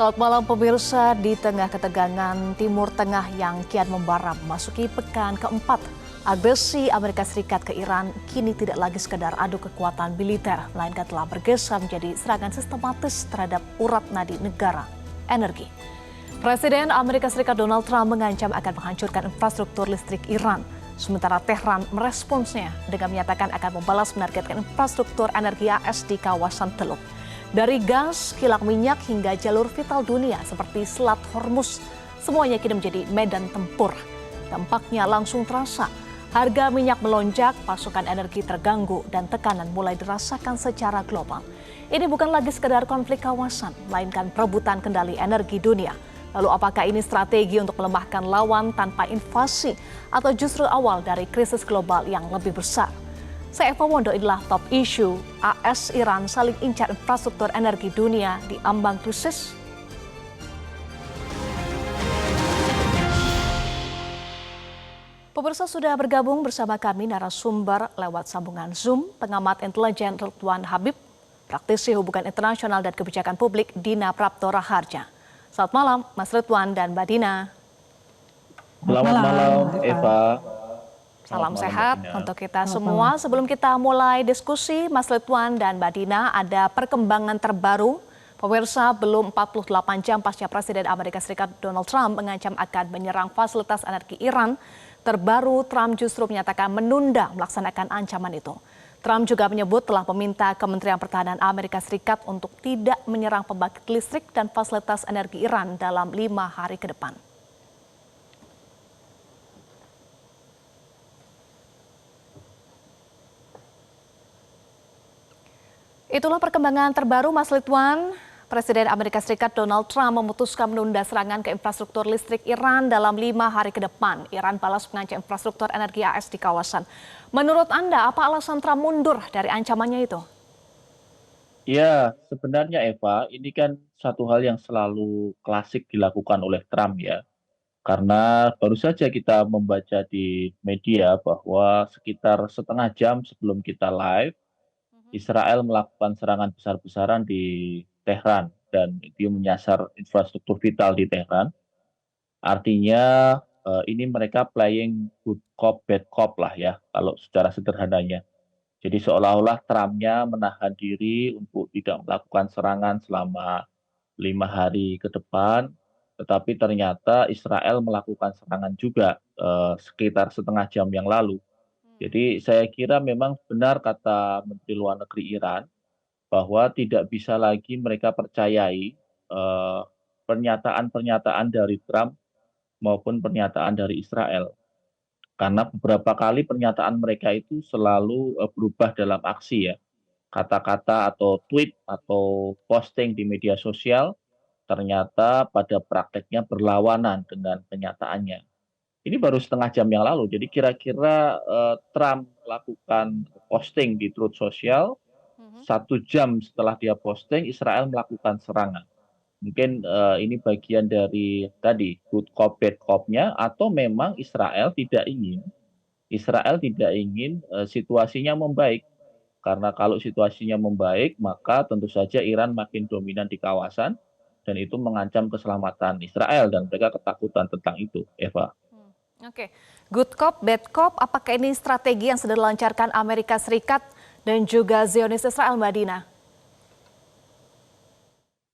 Selamat malam pemirsa, di tengah ketegangan Timur Tengah yang kian membara memasuki pekan keempat, agresi Amerika Serikat ke Iran kini tidak lagi sekedar adu kekuatan militer, melainkan telah bergeser menjadi serangan sistematis terhadap urat nadi negara, energi. Presiden Amerika Serikat Donald Trump mengancam akan menghancurkan infrastruktur listrik Iran. Sementara Tehran meresponsnya dengan menyatakan akan membalas menargetkan infrastruktur energi AS di kawasan Teluk. Dari gas, kilang minyak hingga jalur vital dunia seperti Selat Hormuz, semuanya kini menjadi medan tempur. Dampaknya langsung terasa. Harga minyak melonjak, pasokan energi terganggu, dan tekanan mulai dirasakan secara global. Ini bukan lagi sekedar konflik kawasan, melainkan perebutan kendali energi dunia. Lalu apakah ini strategi untuk melemahkan lawan tanpa invasi atau justru awal dari krisis global yang lebih besar? Saya Eva Wondo, inilah top issue AS Iran saling incar infrastruktur energi dunia di ambang krisis. Pemirsa, sudah bergabung bersama kami narasumber lewat sambungan Zoom, pengamat intelijen Ridwan Habib, praktisi hubungan internasional dan kebijakan publik Dina Prapto Raharja. Selamat malam Mas Ridwan dan Mbak Dina. Selamat malam Eva. Salam Selamat malam, sehat Mbak Dina. untuk kita semua. Sebelum kita mulai diskusi, Mas Ridwan dan Mbak Dina, ada perkembangan terbaru. Pemirsa, belum 48 jam pasca Presiden Amerika Serikat Donald Trump mengancam akan menyerang fasilitas energi Iran, terbaru Trump justru menyatakan menunda melaksanakan ancaman itu. Trump juga menyebut telah meminta Kementerian Pertahanan Amerika Serikat untuk tidak menyerang pembangkit listrik dan fasilitas energi Iran dalam 5 hari ke depan. Itulah perkembangan terbaru, Mas Ridwan. Presiden Amerika Serikat Donald Trump memutuskan menunda serangan ke infrastruktur listrik Iran dalam 5 hari ke depan. Iran balas mengancam infrastruktur energi AS di kawasan. Menurut Anda, apa alasan Trump mundur dari ancamannya itu? Ya, sebenarnya Eva, ini kan satu hal yang selalu klasik dilakukan oleh Trump ya. Karena baru saja kita membaca di media bahwa sekitar setengah jam sebelum kita live, Israel melakukan serangan besar-besaran di Tehran dan itu menyasar infrastruktur vital di Tehran. Artinya ini mereka playing good cop bad cop lah ya kalau secara sederhananya. Jadi seolah-olah Trump-nya menahan diri untuk tidak melakukan serangan selama 5 hari ke depan, tetapi ternyata Israel melakukan serangan juga sekitar setengah jam yang lalu. Jadi saya kira memang benar kata Menteri Luar Negeri Iran bahwa tidak bisa lagi mereka percayai pernyataan-pernyataan dari Trump maupun pernyataan dari Israel. Karena beberapa kali pernyataan mereka itu selalu berubah dalam aksi ya. Kata-kata atau tweet atau posting di media sosial ternyata pada prakteknya berlawanan dengan kenyataannya. Ini baru setengah jam yang lalu, jadi kira-kira Trump lakukan posting di Truth Social, 1 jam setelah dia posting, Israel melakukan serangan. Mungkin ini bagian dari tadi good cop bad cop-nya, atau memang Israel tidak ingin situasinya membaik. Karena kalau situasinya membaik, maka tentu saja Iran makin dominan di kawasan dan itu mengancam keselamatan Israel dan mereka ketakutan tentang itu, Eva. Oke, good cop, bad cop, apakah ini strategi yang sudah dilancarkan Amerika Serikat dan juga Zionis Israel, Mbak Dina?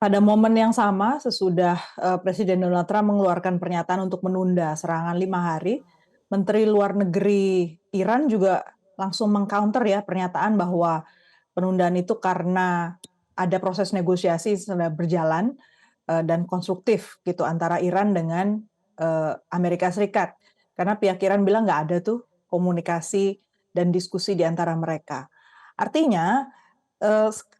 Pada momen yang sama, sesudah Presiden Donald Trump mengeluarkan pernyataan untuk menunda serangan 5 hari, Menteri Luar Negeri Iran juga langsung mengcounter ya pernyataan bahwa penundaan itu karena ada proses negosiasi sedang berjalan dan konstruktif gitu antara Iran dengan Amerika Serikat. Karena pihak Iran bilang nggak ada tuh komunikasi dan diskusi di antara mereka. Artinya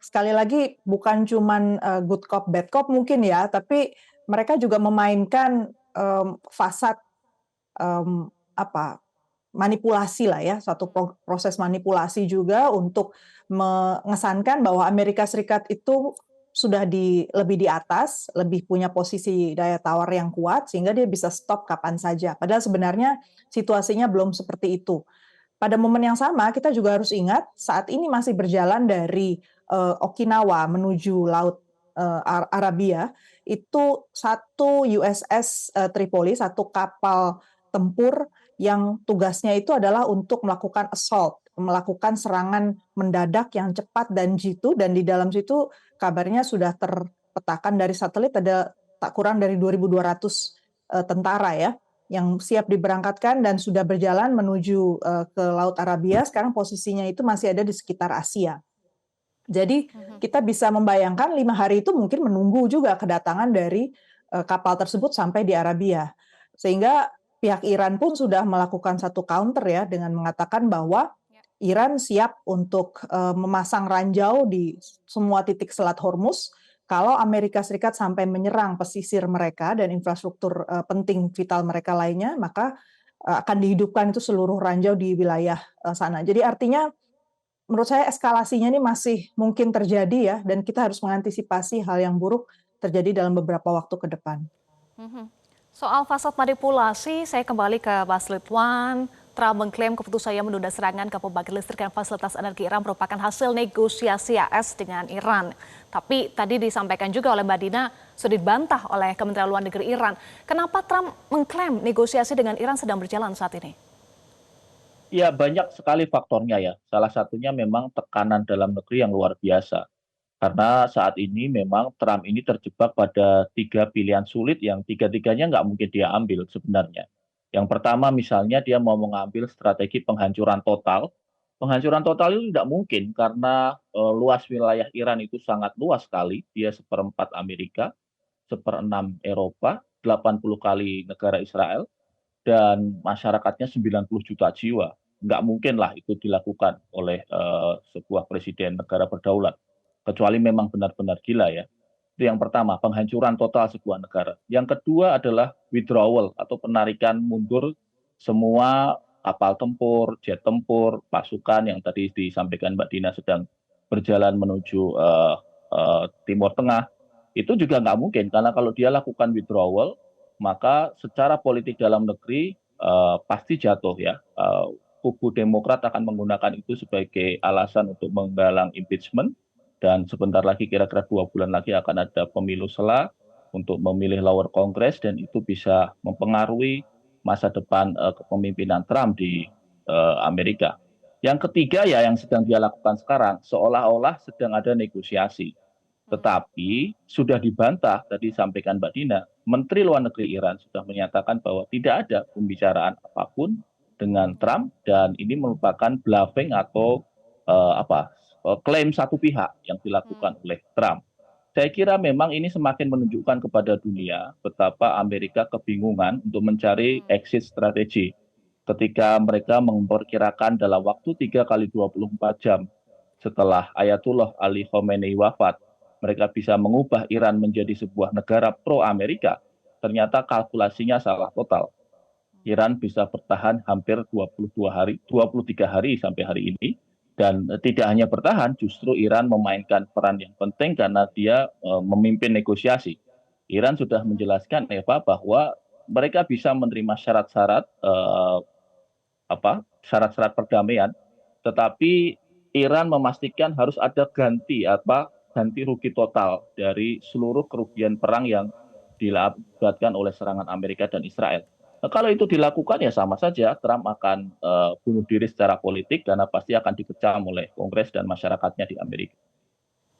sekali lagi bukan cuman good cop bad cop mungkin ya, tapi mereka juga memainkan fasad manipulasi lah ya, suatu proses manipulasi juga untuk mengesankan bahwa Amerika Serikat itu sudah lebih di atas, lebih punya posisi daya tawar yang kuat sehingga dia bisa stop kapan saja. Padahal sebenarnya situasinya belum seperti itu. Pada momen yang sama kita juga harus ingat saat ini masih berjalan dari Okinawa menuju Laut Arabia, itu satu USS Tripoli, satu kapal tempur yang tugasnya itu adalah untuk melakukan assault, melakukan serangan mendadak yang cepat dan jitu, dan di dalam situ kabarnya sudah terpetakan dari satelit ada tak kurang dari 2.200 tentara ya yang siap diberangkatkan dan sudah berjalan menuju ke Laut Arabia. Sekarang posisinya itu masih ada di sekitar Asia. Jadi kita bisa membayangkan 5 hari itu mungkin menunggu juga kedatangan dari kapal tersebut sampai di Arabia. Sehingga pihak Iran pun sudah melakukan satu counter ya dengan mengatakan bahwa Iran siap untuk memasang ranjau di semua titik Selat Hormuz. Kalau Amerika Serikat sampai menyerang pesisir mereka dan infrastruktur penting vital mereka lainnya, maka akan dihidupkan itu seluruh ranjau di wilayah sana. Jadi artinya menurut saya eskalasinya ini masih mungkin terjadi ya, dan kita harus mengantisipasi hal yang buruk terjadi dalam beberapa waktu ke depan. Soal fasad manipulasi, saya kembali ke Mas Ridwan. Trump mengklaim keputusannya menunda serangan ke pembangkit listrik dan fasilitas energi Iran merupakan hasil negosiasi AS dengan Iran. Tapi tadi disampaikan juga oleh Mbak Dina, sudah dibantah oleh Kementerian Luar Negeri Iran. Kenapa Trump mengklaim negosiasi dengan Iran sedang berjalan saat ini? Ya, banyak sekali faktornya ya. Salah satunya memang tekanan dalam negeri yang luar biasa. Karena saat ini memang Trump ini terjebak pada 3 pilihan sulit yang tiga-tiganya nggak mungkin dia ambil sebenarnya. Yang pertama misalnya dia mau mengambil strategi penghancuran total. Penghancuran total itu tidak mungkin karena luas wilayah Iran itu sangat luas sekali. Dia seperempat Amerika, seperenam Eropa, 80 kali negara Israel, dan masyarakatnya 90 juta jiwa. Nggak mungkin lah itu dilakukan oleh sebuah presiden negara berdaulat. Kecuali memang benar-benar gila ya. Itu yang pertama, penghancuran total sebuah negara. Yang kedua adalah withdrawal atau penarikan mundur semua kapal tempur, jet tempur, pasukan yang tadi disampaikan Mbak Dina sedang berjalan menuju Timur Tengah. Itu juga nggak mungkin, karena kalau dia lakukan withdrawal, maka secara politik dalam negeri pasti jatuh ya. Kubu Demokrat akan menggunakan itu sebagai alasan untuk menggalang impeachment, dan sebentar lagi kira-kira 2 bulan lagi akan ada pemilu sela untuk memilih lower Congress, dan itu bisa mempengaruhi masa depan kepemimpinan Trump di Amerika. Yang ketiga ya yang sedang dia lakukan sekarang, seolah-olah sedang ada negosiasi. Tetapi sudah dibantah, tadi sampaikan Mbak Dina, Menteri Luar Negeri Iran sudah menyatakan bahwa tidak ada pembicaraan apapun dengan Trump, dan ini merupakan bluffing atau klaim satu pihak yang dilakukan oleh Trump. Saya kira memang ini semakin menunjukkan kepada dunia betapa Amerika kebingungan untuk mencari exit strategi. Ketika mereka memperkirakan dalam waktu 3 kali 24 jam setelah Ayatullah Ali Khamenei wafat, mereka bisa mengubah Iran menjadi sebuah negara pro-Amerika. Ternyata kalkulasinya salah total. Iran bisa bertahan hampir 23 hari sampai hari ini. Dan tidak hanya bertahan, justru Iran memainkan peran yang penting karena dia memimpin negosiasi. Iran sudah menjelaskan, Eva, bahwa mereka bisa menerima syarat-syarat perdamaian, tetapi Iran memastikan harus ada ganti rugi total dari seluruh kerugian perang yang diakibatkan oleh serangan Amerika dan Israel. Nah, kalau itu dilakukan ya sama saja Trump akan bunuh diri secara politik karena pasti akan dikecam oleh Kongres dan masyarakatnya di Amerika.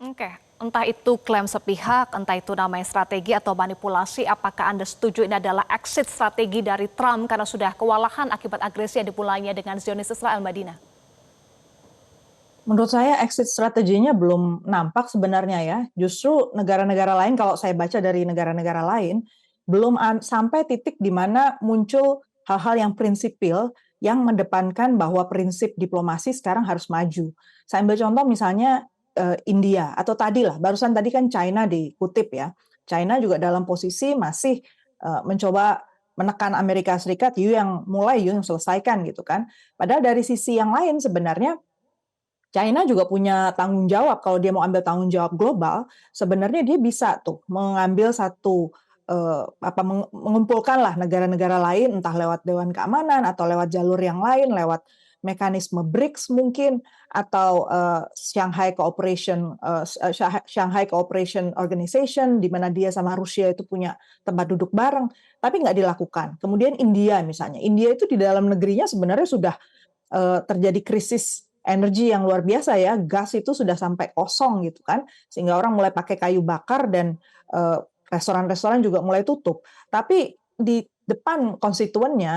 Oke, entah itu klaim sepihak, entah itu namanya strategi atau manipulasi, apakah Anda setuju ini adalah exit strategi dari Trump karena sudah kewalahan akibat agresi yang dimulainya dengan Zionis Israel, Mbak Dina? Menurut saya exit strateginya belum nampak sebenarnya ya. Justru negara-negara lain, kalau saya baca dari negara-negara lain, belum sampai titik di mana muncul hal-hal yang prinsipil yang mendepankan bahwa prinsip diplomasi sekarang harus maju. Saya ambil contoh misalnya India, atau barusan tadi kan China dikutip ya. China juga dalam posisi masih mencoba menekan Amerika Serikat, you yang selesaikan gitu kan. Padahal dari sisi yang lain sebenarnya China juga punya tanggung jawab. Kalau dia mau ambil tanggung jawab global, sebenarnya dia bisa tuh mengambil satu mengumpulkanlah negara-negara lain, entah lewat Dewan Keamanan atau lewat jalur yang lain, lewat mekanisme BRICS mungkin, atau Shanghai Cooperation Organization, di mana dia sama Rusia itu punya tempat duduk bareng, tapi nggak dilakukan. Kemudian India misalnya, India itu di dalam negerinya sebenarnya sudah terjadi krisis energi yang luar biasa ya, gas itu sudah sampai kosong gitu kan, sehingga orang mulai pakai kayu bakar dan restoran-restoran juga mulai tutup. Tapi di depan konstituennya